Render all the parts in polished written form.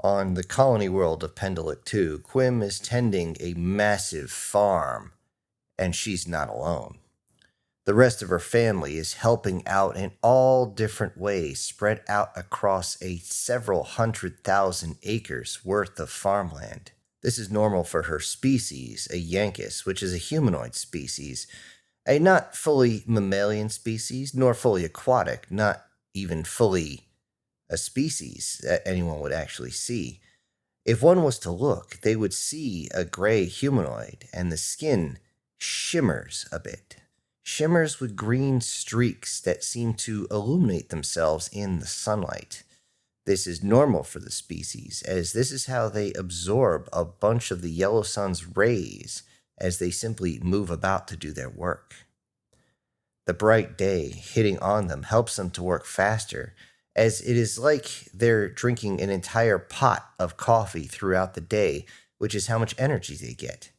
On the colony world of Pendelik 2, Quim is tending a massive farm, and she's not alone. The rest of her family is helping out in all different ways, spread out across a several 100,000 acres worth of farmland. This is normal for her species, a Yankus, which is a humanoid species, a not fully mammalian species, nor fully aquatic, not even fully a species that anyone would actually see. If one was to look, they would see a gray humanoid, and the skin shimmers a bit. Shimmers with green streaks that seem to illuminate themselves in the sunlight. This is normal for the species, as this is how they absorb a bunch of the yellow sun's rays as they simply move about to do their work. The bright day hitting on them helps them to work faster, as it is like they're drinking an entire pot of coffee throughout the day, which is how much energy they get.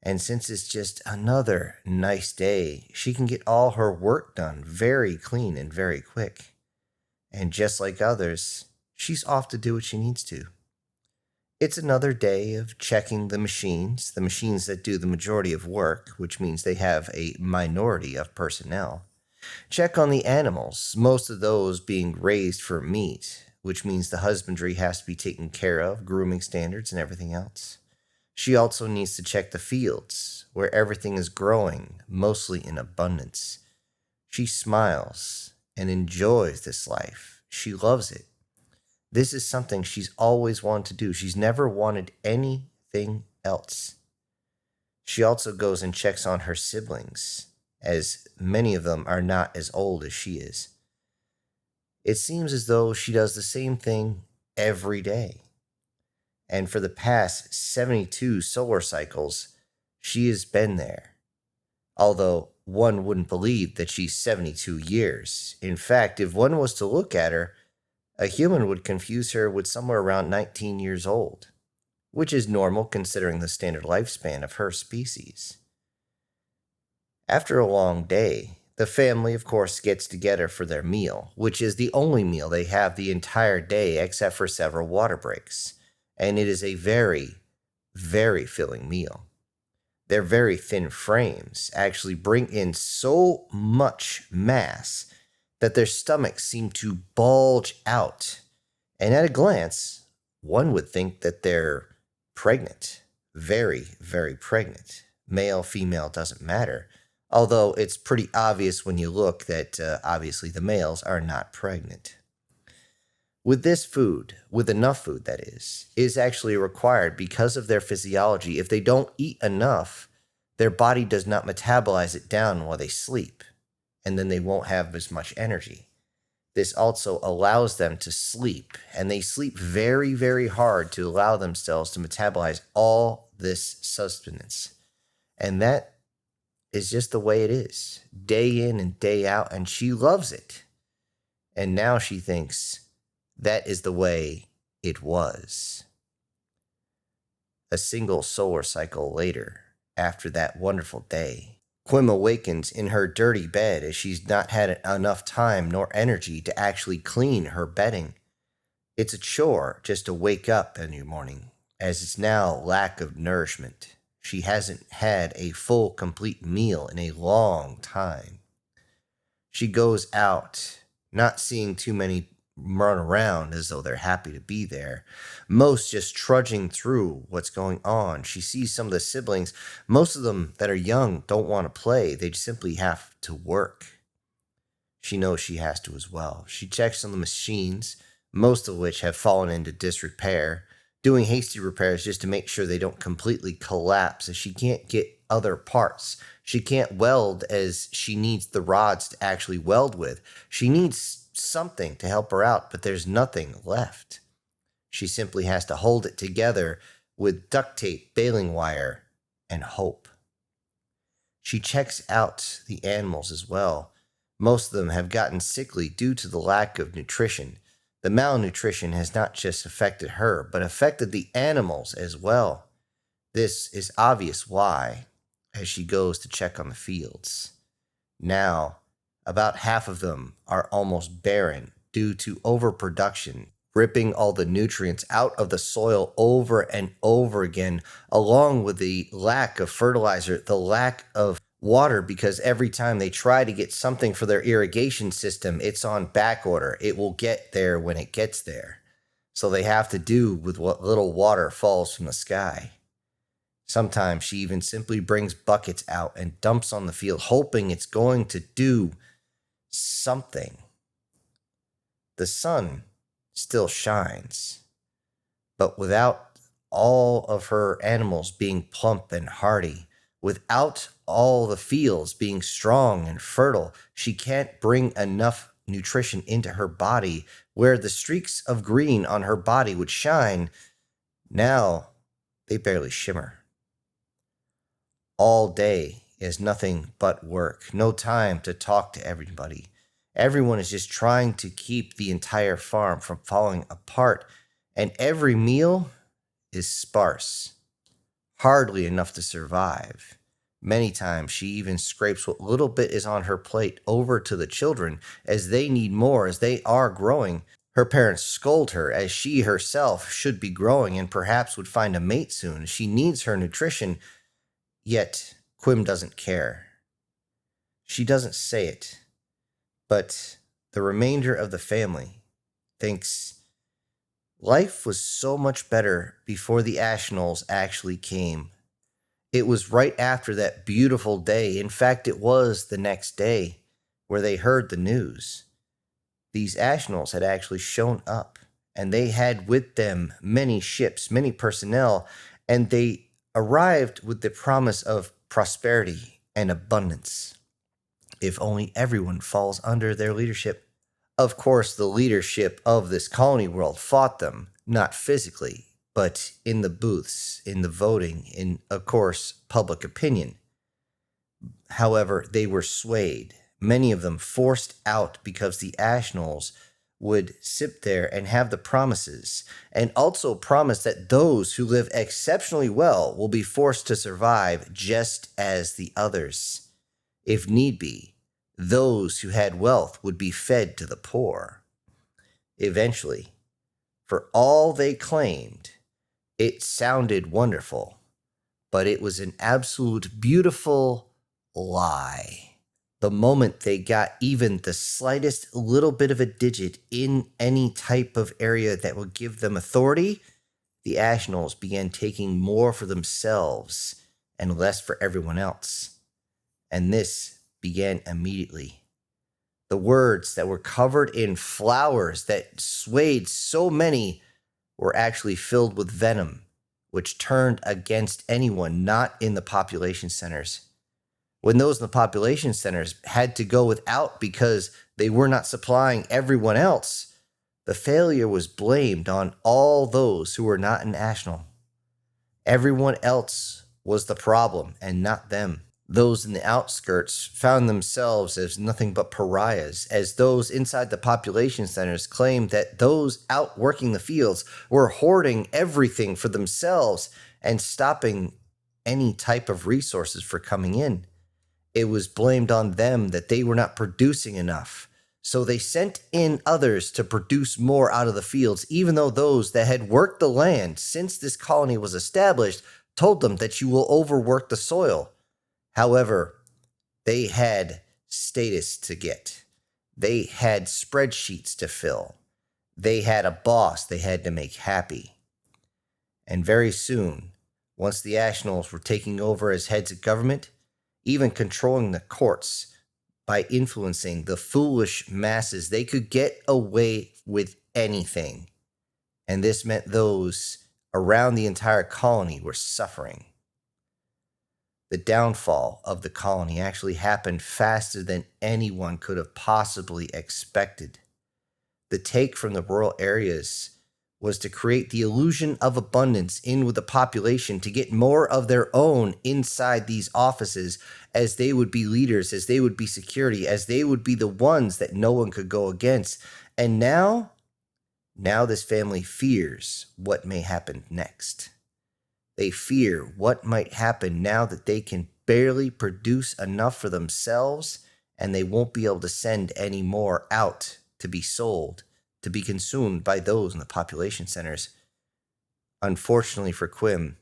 And since it's just another nice day, she can get all her work done very clean and very quick. And just like others, she's off to do what she needs to. It's another day of checking the machines that do the majority of work, which means they have a minority of personnel. Check on the animals, most of those being raised for meat, which means the husbandry has to be taken care of, grooming standards and everything else. She also needs to check the fields, where everything is growing, mostly in abundance. She smiles and enjoys this life. She loves it. This is something she's always wanted to do. She's never wanted anything else. She also goes and checks on her siblings, as many of them are not as old as she is. It seems as though she does the same thing every day. And for the past 72 solar cycles, she has been there. Although one wouldn't believe that she's 72 years. In fact, if one was to look at her, a human would confuse her with somewhere around 19 years old, which is normal considering the standard lifespan of her species. After a long day, the family, of course, gets together for their meal, which is the only meal they have the entire day except for several water breaks. And it is a very, very filling meal. Their very thin frames actually bring in so much mass that their stomachs seem to bulge out. And at a glance, one would think that they're pregnant. Very, very pregnant. Male, female, doesn't matter. Although it's pretty obvious when you look that obviously the males are not pregnant. With this food, with enough food that is actually required because of their physiology. If they don't eat enough, their body does not metabolize it down while they sleep, and then they won't have as much energy. This also allows them to sleep, and they sleep very, very hard to allow themselves to metabolize all this sustenance. And that is just the way it is, day in and day out, and she loves it. And now she thinks that is the way it was. A single solar cycle later, after that wonderful day, Quim awakens in her dirty bed as she's not had enough time nor energy to actually clean her bedding. It's a chore just to wake up every morning, as it's now lack of nourishment. She hasn't had a full, complete meal in a long time. She goes out, not seeing too many run around as though they're happy to be there. Most just trudging through what's going on. She sees some of the siblings. Most of them that are young don't want to play. They simply have to work. She knows she has to as well. She checks on the machines, most of which have fallen into disrepair, doing hasty repairs just to make sure they don't completely collapse, as she can't get other parts. She can't weld as she needs the rods to actually weld with. She needs something to help her out, but there's nothing left. She simply has to hold it together with duct tape, baling wire, and hope. She checks out the animals as well. Most of them have gotten sickly due to the lack of nutrition. The malnutrition has not just affected her, but affected the animals as well. This is obvious why, as she goes to check on the fields. Now, about half of them are almost barren due to overproduction, ripping all the nutrients out of the soil over and over again, along with the lack of fertilizer, the lack of water, because every time they try to get something for their irrigation system, it's on back order. It will get there when it gets there. So they have to do with what little water falls from the sky. Sometimes she even simply brings buckets out and dumps on the field, hoping it's going to do something. The sun still shines, but without all of her animals being plump and hardy, without all the fields being strong and fertile, she can't bring enough nutrition into her body where the streaks of green on her body would shine. Now they barely shimmer. All day is nothing but work, no time to talk to everybody. Everyone is just trying to keep the entire farm from falling apart, and every meal is sparse, hardly enough to survive. Many times she even scrapes what little bit is on her plate over to the children as they need more, as they are growing. Her parents scold her as she herself should be growing and perhaps would find a mate soon. She needs her nutrition, yet Quim doesn't care. She doesn't say it, but the remainder of the family thinks life was so much better before the Ashnols actually came. It was right after that beautiful day. In fact, it was the next day where they heard the news. These Ashnols had actually shown up, and they had with them many ships, many personnel, and they arrived with the promise of prosperity and abundance, if only everyone falls under their leadership. Of course, the leadership of this colony world fought them, not physically, but in the booths, in the voting, in, of course, public opinion. However, they were swayed, many of them forced out because the Ashnols would sit there and have the promises, and also promise that those who live exceptionally well will be forced to survive just as the others. If need be, those who had wealth would be fed to the poor. Eventually, for all they claimed, it sounded wonderful, but it was an absolute beautiful lie. The moment they got even the slightest little bit of a digit in any type of area that would give them authority, the Ashnols began taking more for themselves and less for everyone else. And this began immediately. The words that were covered in flowers that swayed so many were actually filled with venom, which turned against anyone not in the population centers. When those in the population centers had to go without because they were not supplying everyone else, the failure was blamed on all those who were not an Ashnol. Everyone else was the problem and not them. Those in the outskirts found themselves as nothing but pariahs, as those inside the population centers claimed that those out working the fields were hoarding everything for themselves and stopping any type of resources for coming in. It was blamed on them that they were not producing enough. So they sent in others to produce more out of the fields, even though those that had worked the land since this colony was established told them that you will overwork the soil. However, they had status to get. They had spreadsheets to fill. They had a boss they had to make happy. And very soon, once the Ashnols were taking over as heads of government, even controlling the courts by influencing the foolish masses, they could get away with anything. And this meant those around the entire colony were suffering. The downfall of the colony actually happened faster than anyone could have possibly expected. The take from the rural areas was to create the illusion of abundance in with the population to get more of their own inside these offices, as they would be leaders, as they would be security, as they would be the ones that no one could go against. And now this family fears what may happen next. They fear what might happen now that they can barely produce enough for themselves, and they won't be able to send any more out to be sold, to be consumed by those in the population centers. Unfortunately for Quim,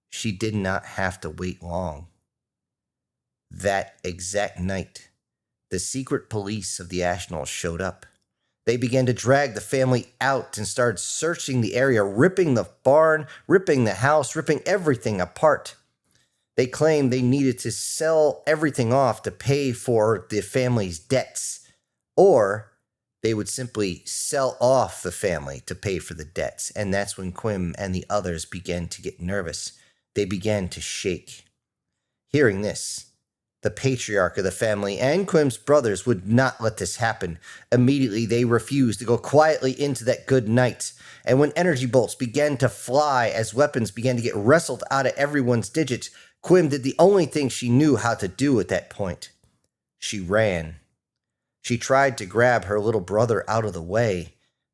she did not have to wait long. That exact night, the secret police of the Ashnolls showed up. They began to drag the family out and started searching the area, ripping the barn, ripping the house, ripping everything apart. They claimed they needed to sell everything off to pay for the family's debts, or they would simply sell off the family to pay for the debts. And that's when Quim and the others began to get nervous. They began to shake. Hearing this, the patriarch of the family and Quim's brothers would not let this happen. Immediately, they refused to go quietly into that good night. And when energy bolts began to fly as weapons began to get wrestled out of everyone's digits, Quim did the only thing she knew how to do at that point. She ran. She tried to grab her little brother out of the way,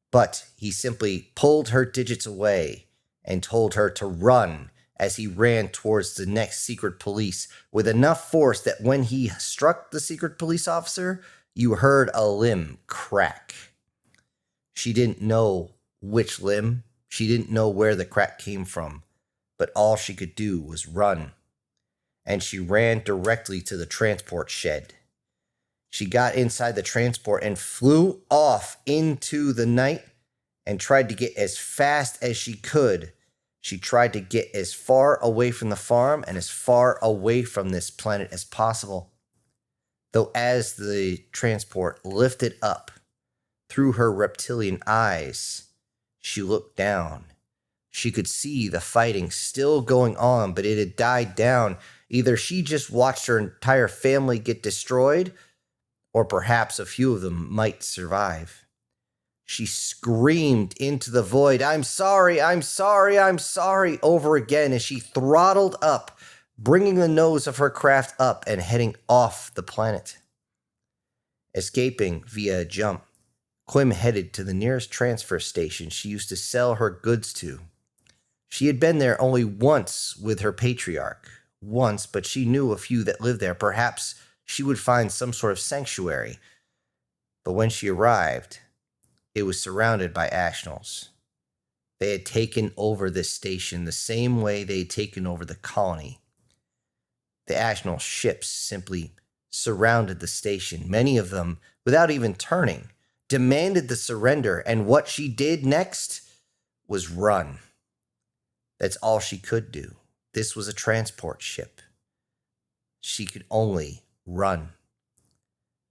but he simply pulled her digits away and told her to run as he ran towards the next secret police with enough force that when he struck the secret police officer, you heard a limb crack. She didn't know which limb. She didn't know where the crack came from, but all she could do was run. And she ran directly to the transport shed. She got inside the transport and flew off into the night and tried to get as fast as she could. She tried to get as far away from the farm and as far away from this planet as possible. Though as the transport lifted up through her reptilian eyes, she looked down. She could see the fighting still going on, but it had died down. Either she just watched her entire family get destroyed, or perhaps a few of them might survive. She screamed into the void, "I'm sorry, I'm sorry, I'm sorry," over again as she throttled up, bringing the nose of her craft up and heading off the planet. Escaping via a jump, Quim headed to the nearest transfer station she used to sell her goods to. She had been there only once with her patriarch. Once, but she knew a few that lived there. Perhaps she would find some sort of sanctuary. But when she arrived, it was surrounded by Ashnolls. They had taken over this station the same way they had taken over the colony. The Ashnoll ships simply surrounded the station. Many of them, without even turning, demanded the surrender, and what she did next was run. That's all she could do. This was a transport ship. She could only run.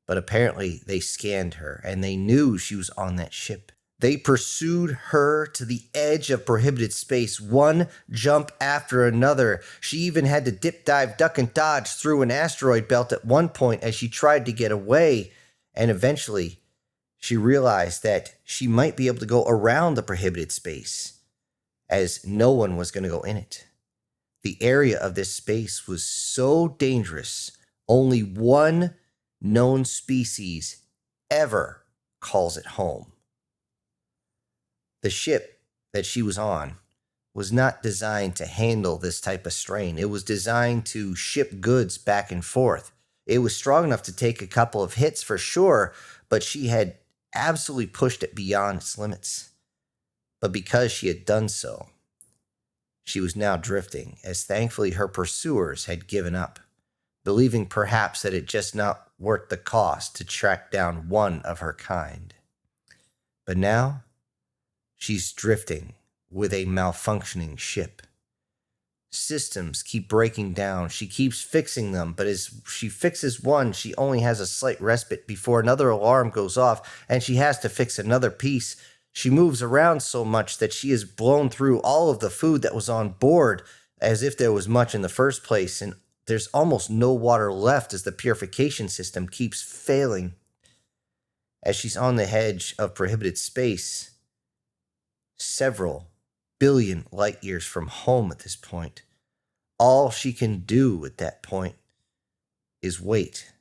But apparently they scanned her, and they knew she was on that ship. They pursued her to the edge of prohibited space, one jump after another. She even had to dip, dive, duck, and dodge through an asteroid belt at one point as she tried to get away. And eventually, she realized that she might be able to go around the prohibited space, as no one was going to go in it. The area of this space was so dangerous, only one known species ever calls it home. The ship that she was on was not designed to handle this type of strain. It was designed to ship goods back and forth. It was strong enough to take a couple of hits for sure, but she had absolutely pushed it beyond its limits. But because she had done so, she was now drifting, as thankfully her pursuers had given up, believing perhaps that it just not worth the cost to track down one of her kind. But now, she's drifting with a malfunctioning ship. Systems keep breaking down. She keeps fixing them, but as she fixes one, she only has a slight respite before another alarm goes off, and she has to fix another piece. She moves around so much that she has blown through all of the food that was on board, as if there was much in the first place, and there's almost no water left as the purification system keeps failing. As she's on the edge of prohibited space, several billion light years from home at this point, all she can do at that point is wait.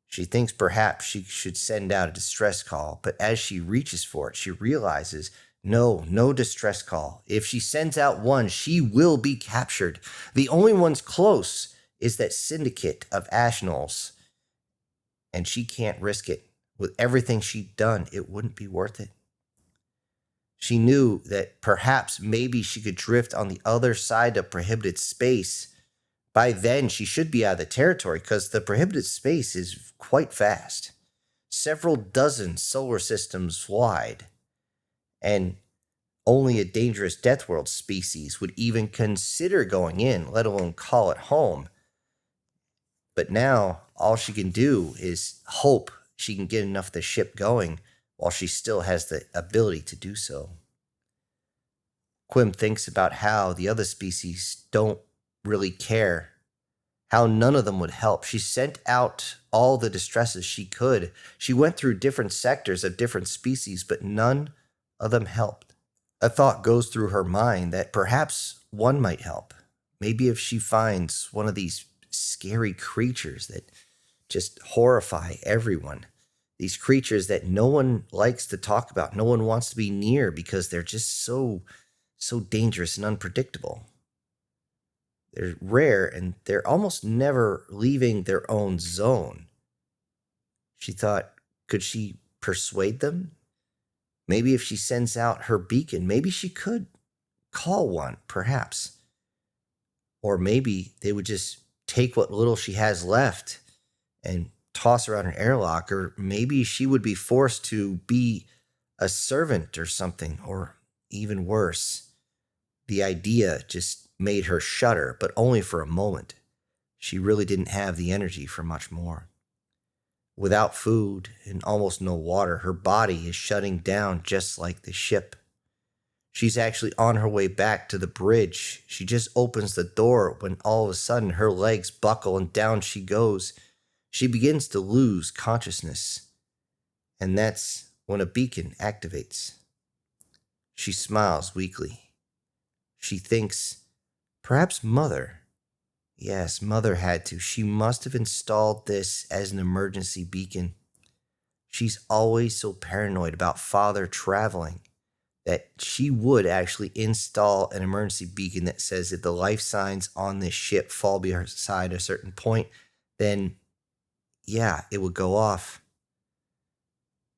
She thinks perhaps she should send out a distress call, but as she reaches for it, she realizes no distress call. If she sends out one, she will be captured. The only ones close is that syndicate of Ashnolls, and she can't risk it With everything she'd done, it wouldn't be worth it. She knew that perhaps maybe she could drift on the other side of prohibited space. By then, she should be out of the territory because the prohibited space is quite vast, several dozen solar systems wide, and only a dangerous Death World species would even consider going in, let alone call it home. But now, all she can do is hope she can get enough of the ship going while she still has the ability to do so. Quim thinks about how the other species don't really care, how none of them would help. She sent out all the distresses she could. She went through different sectors of different species, but none of them helped. A thought goes through her mind that perhaps one might help. Maybe if she finds one of these scary creatures that just horrify everyone. These creatures that no one likes to talk about, no one wants to be near because they're just so dangerous and unpredictable. They're rare and they're almost never leaving their own zone. She thought, could she persuade them? Maybe if she sends out her beacon, maybe she could call one, perhaps. Or maybe they would just take what little she has left and toss her out an airlock, or maybe she would be forced to be a servant or something, or even worse. The idea just made her shudder, but only for a moment. She really didn't have the energy for much more. Without food and almost no water, her body is shutting down just like the ship. She's actually on her way back to the bridge. She just opens the door when all of a sudden her legs buckle and down she goes. She begins to lose consciousness. And that's when a beacon activates. She smiles weakly. She thinks, perhaps Mother. Yes, Mother had to. She must have installed this as an emergency beacon. She's always so paranoid about Father traveling that she would actually install an emergency beacon that says if the life signs on this ship fall beside a certain point, then yeah, it would go off.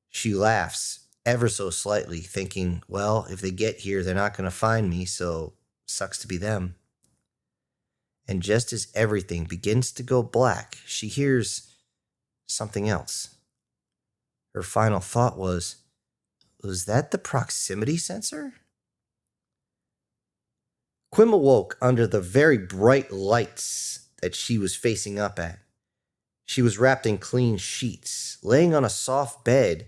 She laughs ever so slightly, thinking, well, if they get here, they're not going to find me, so sucks to be them. And just as everything begins to go black, she hears something else. Her final thought was that the proximity sensor? Quim awoke under the very bright lights that she was facing up at. She was wrapped in clean sheets, laying on a soft bed,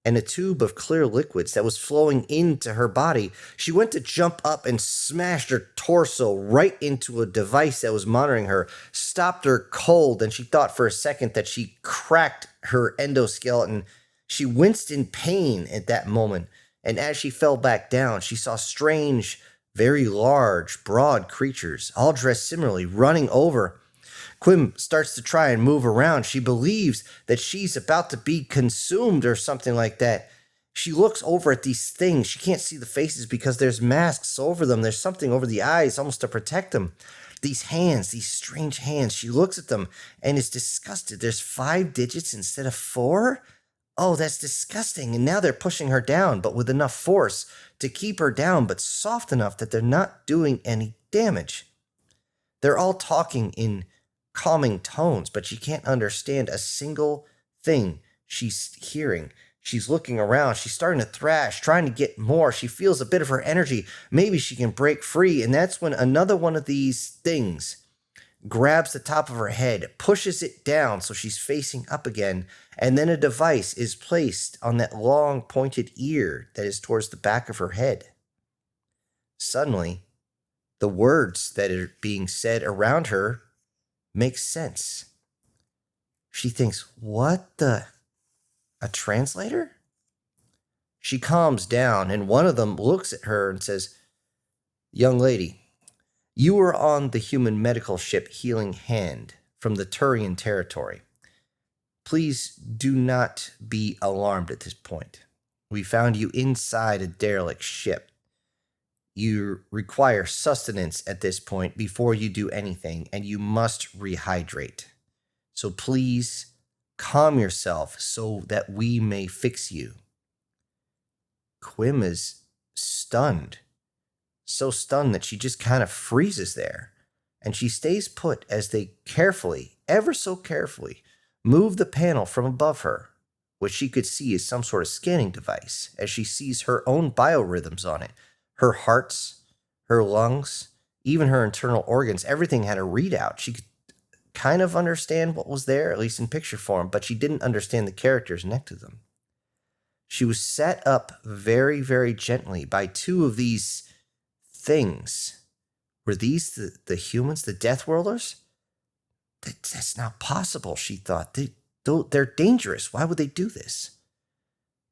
and a tube of clear liquids that was flowing into her body. She went to jump up and smashed her torso right into a device that was monitoring her, stopped her cold, and she thought for a second that she cracked her endoskeleton. She winced in pain at that moment, and as she fell back down, she saw strange, very large, broad creatures, all dressed similarly, running over. Quim starts to try and move around. She believes that she's about to be consumed or something like that. She looks over at these things. She can't see the faces because there's masks over them. There's something over the eyes almost to protect them. These hands, these strange hands, she looks at them and is disgusted. There's 5 digits instead of 4? Oh, that's disgusting. And now they're pushing her down, but with enough force to keep her down, but soft enough that they're not doing any damage. They're all talking in calming tones, but she can't understand a single thing she's hearing. She's looking around. She's starting to thrash, trying to get more. She feels a bit of her energy. Maybe she can break free. And that's when another one of these things grabs the top of her head, pushes it down so she's facing up again. And then a device is placed on that long pointed ear that is towards the back of her head. Suddenly, the words that are being said around her makes sense. She thinks, what the? A translator? She calms down, and one of them looks at her and says, young lady, you were on the human medical ship Healing Hand from the Turian territory. Please do not be alarmed at this point. We found you inside a derelict ship. You require sustenance at this point before you do anything, and you must rehydrate. So please Calm yourself so that we may fix you. Quim is stunned, so stunned that she just kind of freezes there. And she stays put as they carefully, ever so carefully, move the panel from above her, which she could see as some sort of scanning device, as she sees her own biorhythms on it. Her hearts, her lungs, even her internal organs, everything had a readout. She could kind of understand what was there, at least in picture form, but she didn't understand the characters next to them. She was set up very, very gently by two of these things. Were these the humans, the Death Worlders? That's not possible, she thought. They're dangerous. Why would they do this?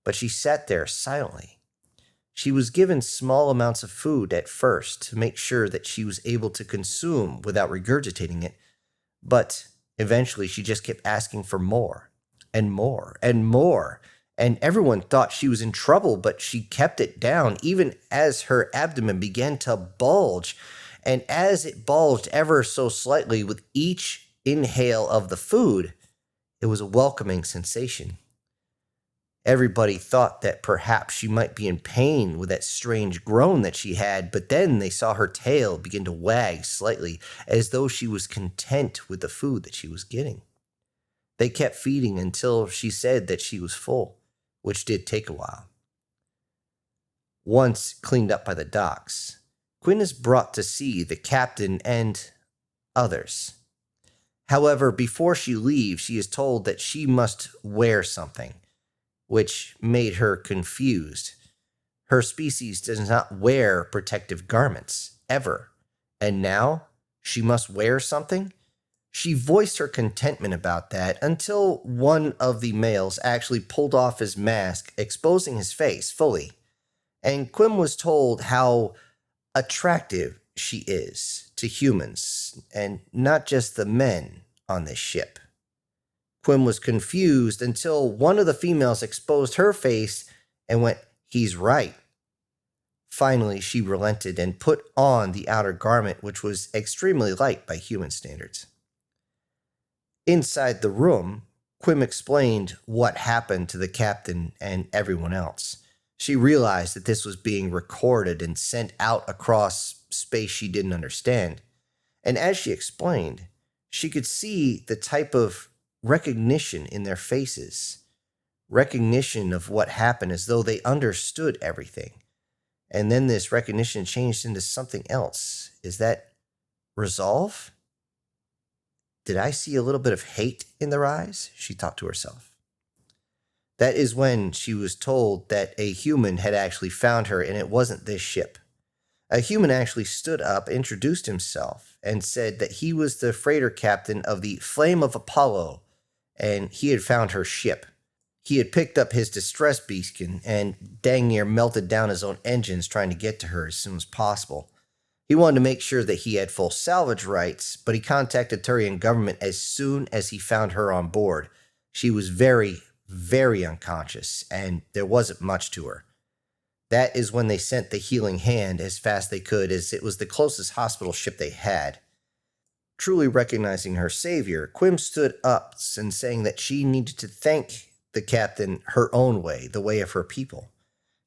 But she sat there silently. She was given small amounts of food at first to make sure that she was able to consume without regurgitating it. But eventually she just kept asking for more and more and more. And everyone thought she was in trouble, but she kept it down, even as her abdomen began to bulge. And as it bulged ever so slightly with each inhale of the food, it was a welcoming sensation. Everybody thought that perhaps she might be in pain with that strange groan that she had, but then they saw her tail begin to wag slightly, as though she was content with the food that she was getting. They kept feeding until she said that she was full, which did take a while. Once cleaned up by the docks, Quinn is brought to see the captain and others. However, before she leaves, she is told that she must wear something, which made her confused. Her species does not wear protective garments, ever. And now, she must wear something? She voiced her contentment about that until one of the males actually pulled off his mask, exposing his face fully. And Quim was told how attractive she is to humans, and not just the men on this ship. Quim was confused until one of the females exposed her face and went, "He's right." Finally, she relented and put on the outer garment, which was extremely light by human standards. Inside the room, Quim explained what happened to the captain and everyone else. She realized that this was being recorded and sent out across space she didn't understand. And as she explained, she could see the type of recognition in their faces, recognition of what happened as though they understood everything. And then this recognition changed into something else. Is that resolve? Did I see a little bit of hate in their eyes? She thought to herself. That is when she was told that a human had actually found her, and it wasn't this ship. A human actually stood up, introduced himself, and said that he was the freighter captain of the Flame of Apollo, and he had found her ship. He had picked up his distress beacon and dang near melted down his own engines trying to get to her as soon as possible. He wanted to make sure that he had full salvage rights, but he contacted Turian government as soon as he found her on board. She was very, very unconscious, and there wasn't much to her. That is when they sent the healing hand as fast as they could, as it was the closest hospital ship they had. Truly recognizing her savior, Quim stood up and saying that she needed to thank the captain her own way, the way of her people.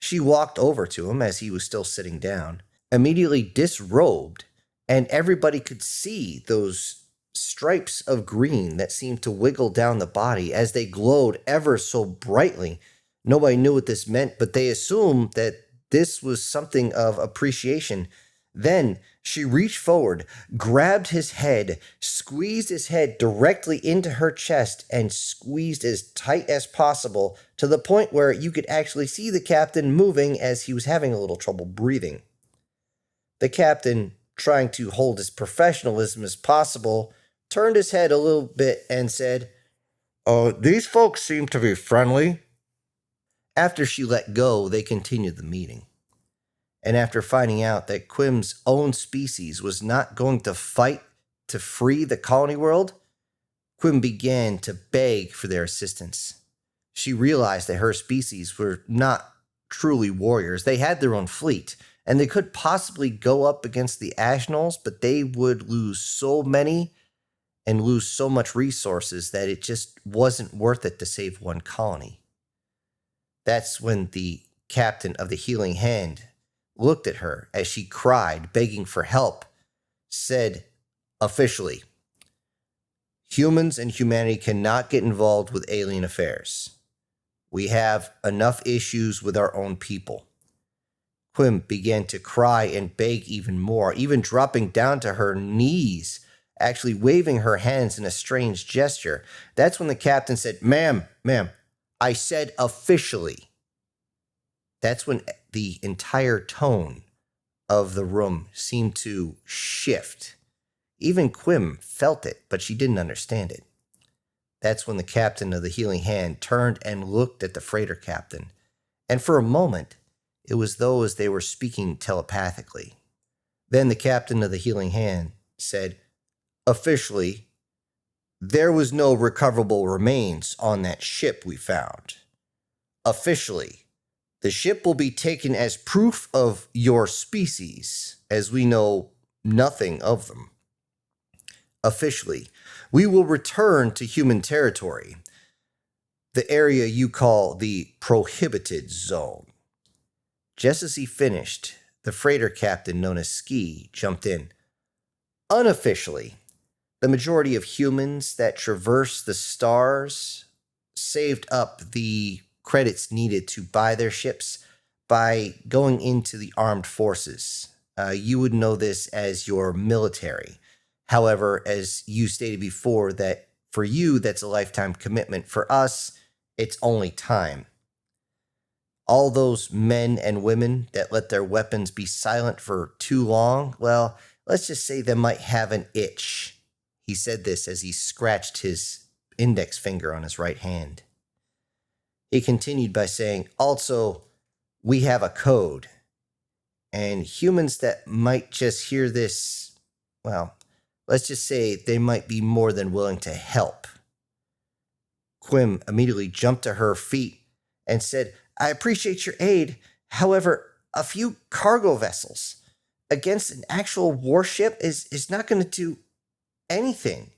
She walked over to him as he was still sitting down, immediately disrobed, and everybody could see those stripes of green that seemed to wiggle down the body as they glowed ever so brightly. Nobody knew what this meant, but they assumed that this was something of appreciation. Then she reached forward, grabbed his head, squeezed his head directly into her chest, and squeezed as tight as possible to the point where you could actually see the captain moving as he was having a little trouble breathing. The captain, trying to hold as professionalism as possible, turned his head a little bit and said, "These folks seem to be friendly." After she let go, they continued the meeting. And after finding out that Quim's own species was not going to fight to free the colony world, Quim began to beg for their assistance. She realized that her species were not truly warriors. They had their own fleet, and they could possibly go up against the Ashnolls, but they would lose so many, and lose so much resources that it just wasn't worth it to save one colony. That's when the captain of the Healing Hand looked at her as she cried, begging for help, said, "Officially, humans and humanity cannot get involved with alien affairs. We have enough issues with our own people." Quim began to cry and beg even more, even dropping down to her knees, actually waving her hands in a strange gesture. That's when the captain said, ma'am, I said officially." That's when the entire tone of the room seemed to shift. Even Quim felt it, but she didn't understand it. That's when the captain of the Healing Hand turned and looked at the freighter captain, and for a moment, it was though as they were speaking telepathically. Then the captain of the Healing Hand said, "Officially, there was no recoverable remains on that ship we found. Officially, the ship will be taken as proof of your species, as we know nothing of them. Officially, we will return to human territory, the area you call the prohibited zone." Just as he finished, the freighter captain known as Ski jumped in. "Unofficially, the majority of humans that traverse the stars saved up the credits needed to buy their ships by going into the armed forces. You would know this as your military. However, as you stated before, that for you, that's a lifetime commitment. For us, it's only time. All those men and women that let their weapons be silent for too long, well, let's just say they might have an itch." He said this as he scratched his index finger on his right hand. He continued by saying, "Also, we have a code. And humans that might just hear this, well, let's just say they might be more than willing to help." Quim immediately jumped to her feet and said, "I appreciate your aid. However, a few cargo vessels against an actual warship is not going to do anything.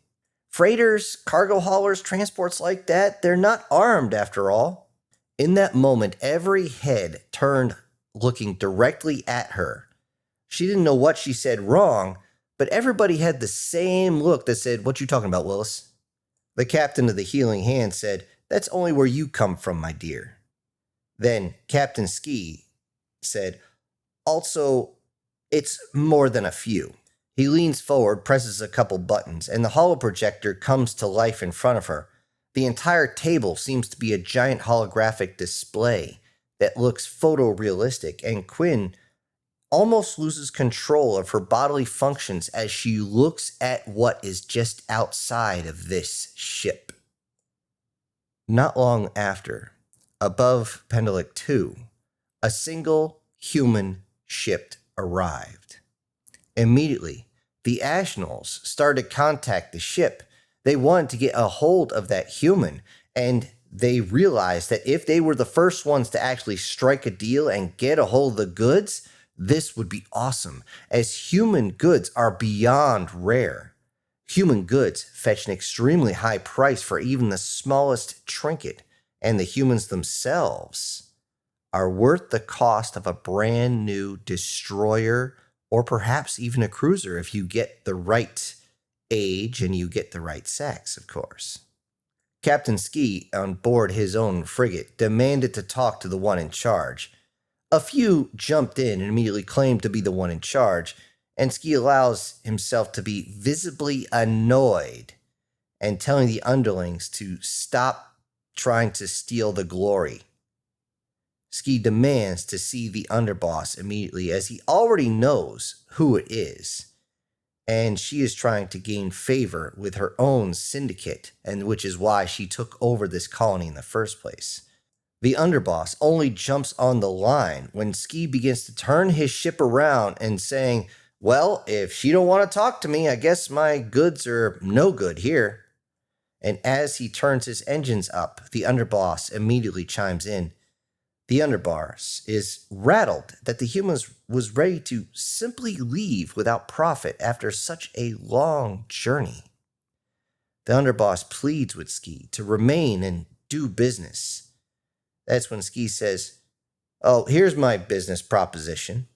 Freighters, cargo haulers, transports like that, they're not armed after all." In that moment, every head turned looking directly at her. She didn't know what she said wrong, but everybody had the same look that said, "What you talking about, Willis?" The captain of the Healing Hand said, "That's only where you come from, my dear." Then Captain Ski said, "Also, it's more than a few." He leans forward, presses a couple buttons, and the holoprojector comes to life in front of her. The entire table seems to be a giant holographic display that looks photorealistic, and Quinn almost loses control of her bodily functions as she looks at what is just outside of this ship. Not long after, above Pendelik 2, a single human ship arrived. Immediately, the Ashnals started to contact the ship. They wanted to get a hold of that human, and they realized that if they were the first ones to actually strike a deal and get a hold of the goods, this would be awesome, as human goods are beyond rare. Human goods fetch an extremely high price for even the smallest trinket, and the humans themselves are worth the cost of a brand new destroyer, or perhaps even a cruiser if you get the right age and you get the right sex, of course. Captain Ski, on board his own frigate, demanded to talk to the one in charge. A few jumped in and immediately claimed to be the one in charge, and Ski allows himself to be visibly annoyed and telling the underlings to stop trying to steal the glory. Ski demands to see the underboss immediately, as he already knows who it is, and she is trying to gain favor with her own syndicate, and which is why she took over this colony in the first place. The underboss only jumps on the line when Ski begins to turn his ship around and saying, "Well, if she don't want to talk to me, I guess my goods are no good here." And as he turns his engines up, the underboss immediately chimes in. The underboss is rattled that the humans was ready to simply leave without profit after such a long journey. The underboss pleads with Ski to remain and do business. That's when Ski says, "Oh, here's my business proposition.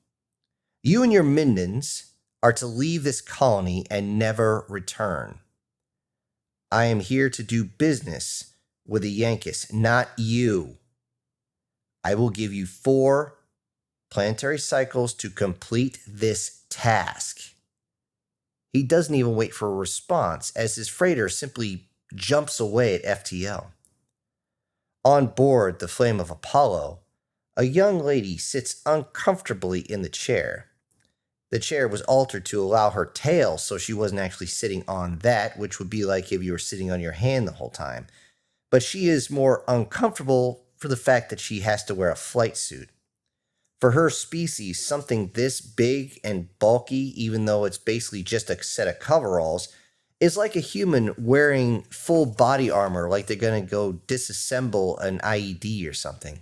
You and your minions are to leave this colony and never return. I am here to do business with the Yankees, not you. I will give you 4 planetary cycles to complete this task." He doesn't even wait for a response as his freighter simply jumps away at FTL. On board the Flame of Apollo, a young lady sits uncomfortably in the chair. The chair was altered to allow her tail so she wasn't actually sitting on that, which would be like if you were sitting on your hand the whole time. But she is more uncomfortable for the fact that she has to wear a flight suit. For her species, something this big and bulky, even though it's basically just a set of coveralls, is like a human wearing full body armor, like they're going to go disassemble an IED or something.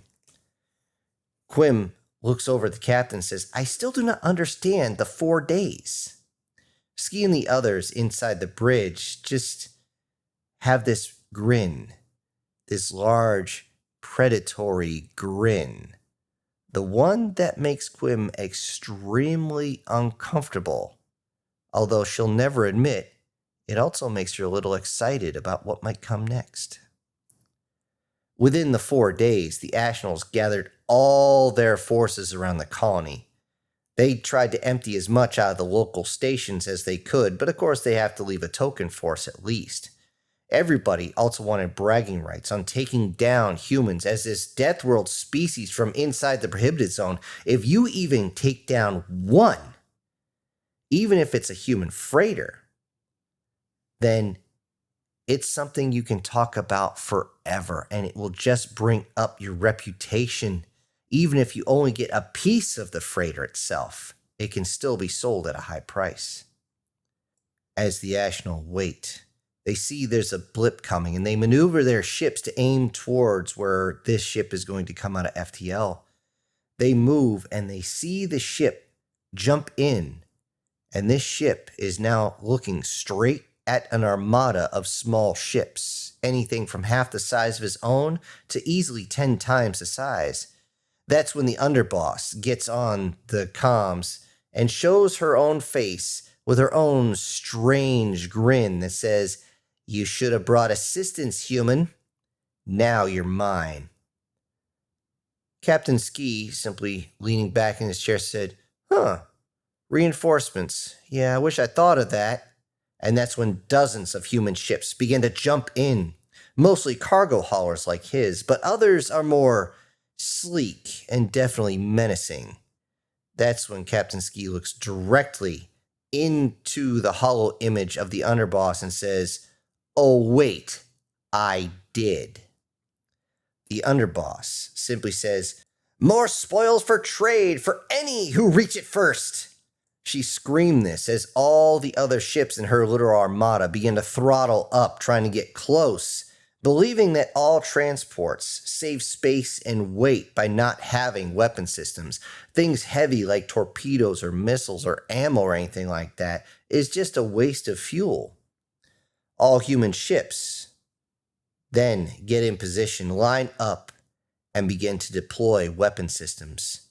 Quim looks over at the captain and says, "I still do not understand the 4 days." Ski and the others inside the bridge just have this grin, this large, predatory grin. The one that makes Quim extremely uncomfortable, although she'll never admit, it also makes her a little excited about what might come next. Within the 4 days, the Ashnals gathered all their forces around the colony. They tried to empty as much out of the local stations as they could, but of course they have to leave a token force at least. Everybody also wanted bragging rights on taking down humans as this Death World species from inside the prohibited zone. If you even take down one, even if it's a human freighter, then it's something you can talk about forever, and it will just bring up your reputation. Even if you only get a piece of the freighter itself, it can still be sold at a high price. As the Ashnal wait, they see there's a blip coming, and they maneuver their ships to aim towards where this ship is going to come out of FTL. They move, and they see the ship jump in, and this ship is now looking straight at an armada of small ships, anything from half the size of his own to easily 10 times the size. That's when the underboss gets on the comms and shows her own face with her own strange grin that says, "You should have brought assistance, human. Now you're mine." Captain Ski, simply leaning back in his chair, said, "Reinforcements. Yeah, I wish I thought of that." And that's when dozens of human ships began to jump in, mostly cargo haulers like his, but others are more sleek and definitely menacing. That's when Captain Ski looks directly into the hollow image of the underboss and says, "Oh, wait, I did." The underboss simply says, "More spoils for trade for any who reach it first." She screamed this as all the other ships in her little armada began to throttle up, trying to get close, believing that all transports save space and weight by not having weapon systems. Things heavy like torpedoes or missiles or ammo or anything like that is just a waste of fuel. All human ships then get in position, line up, and begin to deploy weapon systems.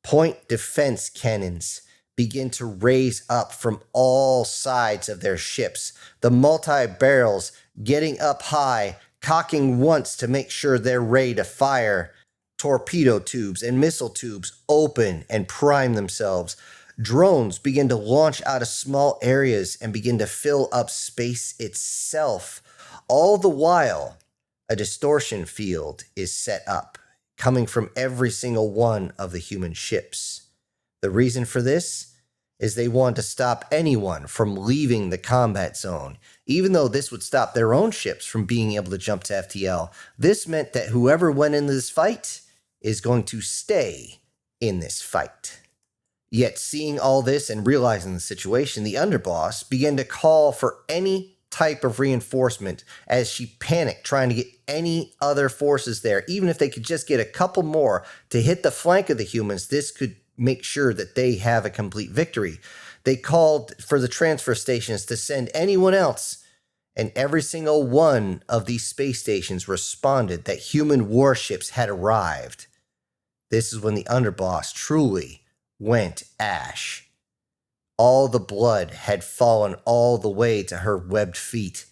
Point defense cannons begin to raise up from all sides of their ships, the multi-barrels getting up high, cocking once to make sure they're ready to fire. Torpedo tubes and missile tubes open and prime themselves. Drones begin to launch out of small areas and begin to fill up space itself. All the while, a distortion field is set up, coming from every single one of the human ships. The reason for this is they want to stop anyone from leaving the combat zone. Even though this would stop their own ships from being able to jump to FTL, this meant that whoever went into this fight is going to stay in this fight. Yet seeing all this and realizing the situation, the underboss began to call for any type of reinforcement as she panicked trying to get any other forces there. Even if they could just get a couple more to hit the flank of the humans, this could make sure that they have a complete victory. They called for the transfer stations to send anyone else, and every single one of these space stations responded that human warships had arrived. This is when the underboss truly went ash. All the blood had fallen all the way to her webbed feet.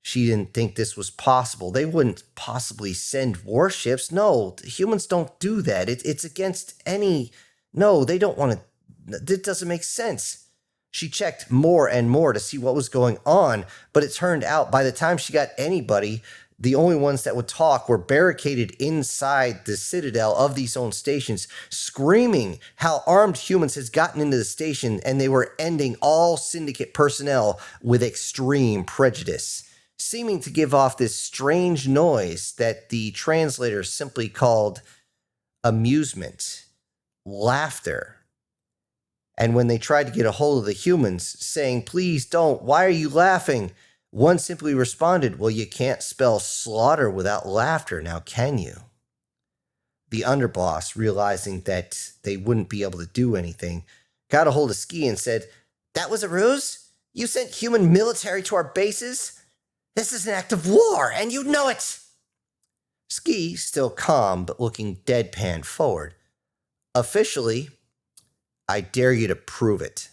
She didn't think this was possible. They wouldn't possibly send warships. No, humans don't do that. It's against any... No, they don't want to... It doesn't make sense. She checked more and more to see what was going on, but it turned out by the time she got anybody, the only ones that would talk were barricaded inside the citadel of these own stations, screaming how armed humans had gotten into the station and they were ending all syndicate personnel with extreme prejudice, seeming to give off this strange noise that the translator simply called amusement, laughter. And when they tried to get a hold of the humans, saying, "Please don't, why are you laughing?" one simply responded, "Well, you can't spell slaughter without laughter, now can you?" The underboss, realizing that they wouldn't be able to do anything, got a hold of Ski and said, "That was a ruse? You sent human military to our bases? This is an act of war, and you know it!" Ski, still calm but looking deadpan forward, "Officially, I dare you to prove it."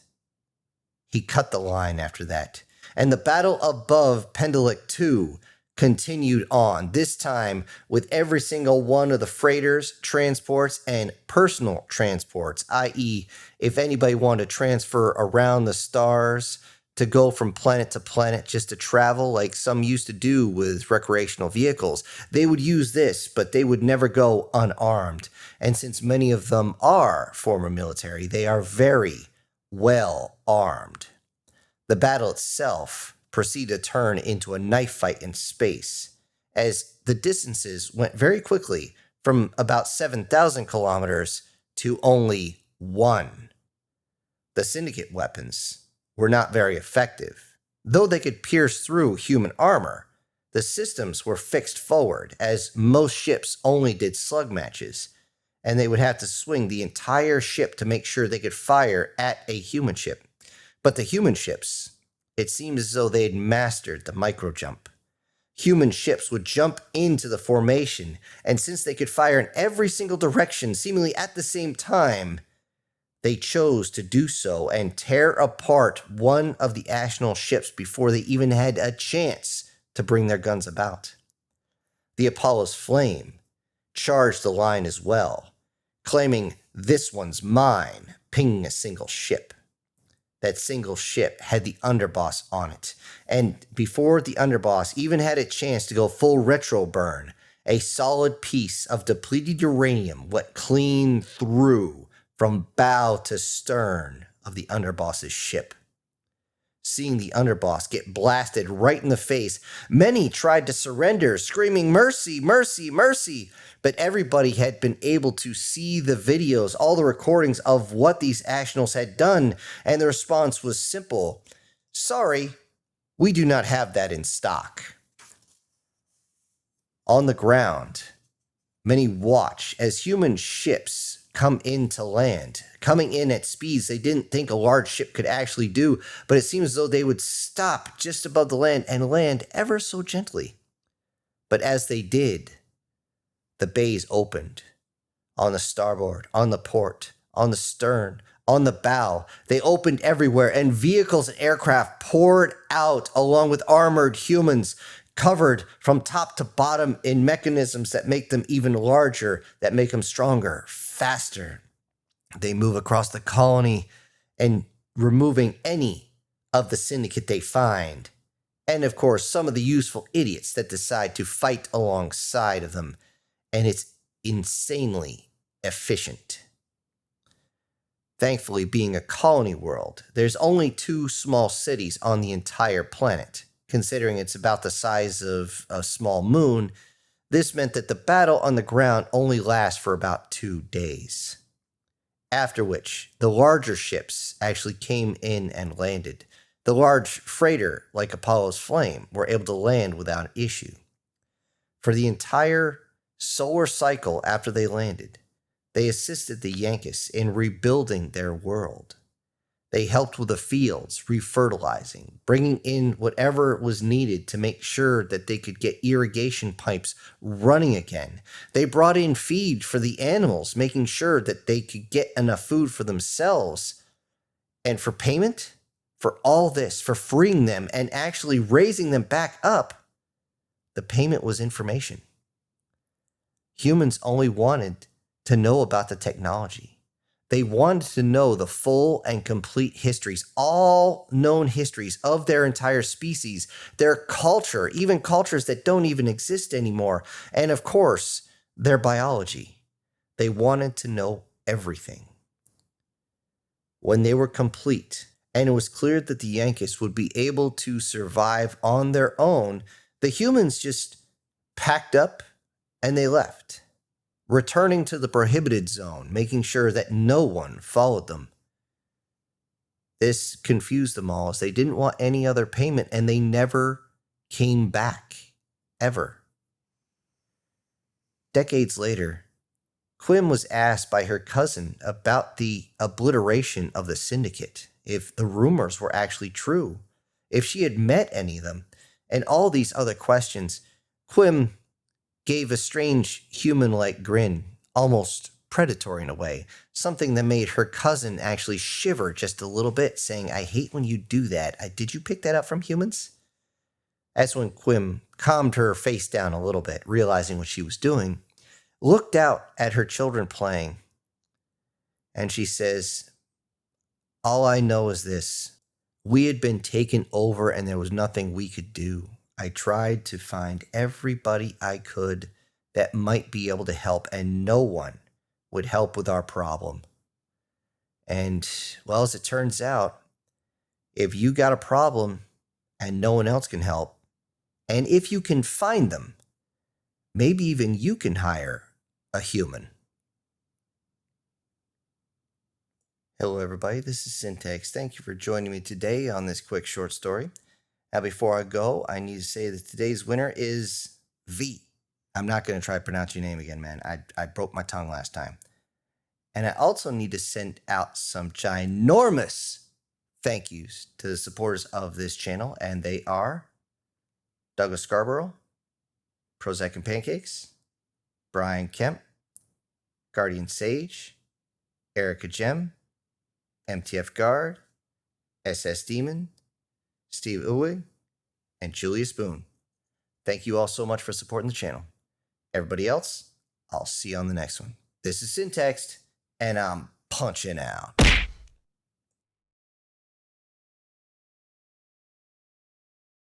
He cut the line after that, and the battle above Pendelik 2 continued on, this time with every single one of the freighters, transports, and personal transports, i.e., if anybody wanted to transfer around the stars to go from planet to planet just to travel like some used to do with recreational vehicles, they would use this, but they would never go unarmed. And since many of them are former military, they are very well armed. The battle itself proceeded to turn into a knife fight in space, as the distances went very quickly from about 7,000 kilometers to only 1. The Syndicate weapons were not very effective. Though they could pierce through human armor, the systems were fixed forward, as most ships only did slug matches, and they would have to swing the entire ship to make sure they could fire at a human ship. But the human ships, it seemed as though they had mastered the micro-jump. Human ships would jump into the formation, and since they could fire in every single direction seemingly at the same time, they chose to do so and tear apart one of the Ashnal ships before they even had a chance to bring their guns about. The Apollo's Flame charged the line as well, claiming, "This one's mine," pinging a single ship. That single ship had the underboss on it, and before the underboss even had a chance to go full retro burn, a solid piece of depleted uranium went clean through from bow to stern of the underboss's ship. Seeing the underboss get blasted right in the face, many tried to surrender, screaming, "Mercy, mercy, mercy!" But everybody had been able to see the videos, all the recordings of what these Ashnals had done, and the response was simple: "Sorry, we do not have that in stock." On the ground, many watch as human ships come in to land, coming in at speeds they didn't think a large ship could actually do, but it seems as though they would stop just above the land and land ever so gently. But as they did, the bays opened. On the starboard, on the port, on the stern, on the bow, they opened everywhere, and vehicles and aircraft poured out along with armored humans, covered from top to bottom in mechanisms that make them even larger, that make them stronger, faster. They move across the colony and removing any of the syndicate they find. And of course, some of the useful idiots that decide to fight alongside of them. And it's insanely efficient. Thankfully, being a colony world, there's only 2 small cities on the entire planet. Considering it's about the size of a small moon, this meant that the battle on the ground only lasts for about 2 days. After which, the larger ships actually came in and landed. The large freighter, like Apollo's Flame, were able to land without issue. For the entire solar cycle after they landed, they assisted the Yankees in rebuilding their world. They helped with the fields, refertilizing, bringing in whatever was needed to make sure that they could get irrigation pipes running again. They brought in feed for the animals, making sure that they could get enough food for themselves. And for payment, for all this, for freeing them and actually raising them back up, the payment was information. Humans only wanted to know about the technology. They wanted to know the full and complete histories, all known histories of their entire species, their culture, even cultures that don't even exist anymore, and of course, their biology. They wanted to know everything. When they were complete, and it was clear that the Yankees would be able to survive on their own, the humans just packed up and they left, returning to the prohibited zone, making sure that no one followed them. This confused them all as they didn't want any other payment and they never came back, ever. Decades later, Quim was asked by her cousin about the obliteration of the syndicate, if the rumors were actually true, if she had met any of them, and all these other questions. Quim gave a strange human-like grin, almost predatory in a way, something that made her cousin actually shiver just a little bit, saying, "I hate when you do that. Did you pick that up from humans?" That's when Quim calmed her face down a little bit, realizing what she was doing, looked out at her children playing, and she says, "All I know is this. We had been taken over and there was nothing we could do. I tried to find everybody I could that might be able to help, and no one would help with our problem. And, well, as it turns out, if you got a problem and no one else can help, and if you can find them, maybe even you can hire a human." Hello, everybody. This is Syntax. Thank you for joining me today on this quick short story. Now, before I go, I need to say that today's winner is V. I'm not going to try to pronounce your name again, man. I broke my tongue last time. And I also need to send out some ginormous thank yous to the supporters of this channel, and they are Douglas Scarborough, Prozac and Pancakes, Brian Kemp, Guardian Sage, Erica Gem, MTF Guard, SS Demon, Steve Uwig, and Julius Boone. Thank you all so much for supporting the channel. Everybody else, I'll see you on the next one. This is Syntax, and I'm punching out.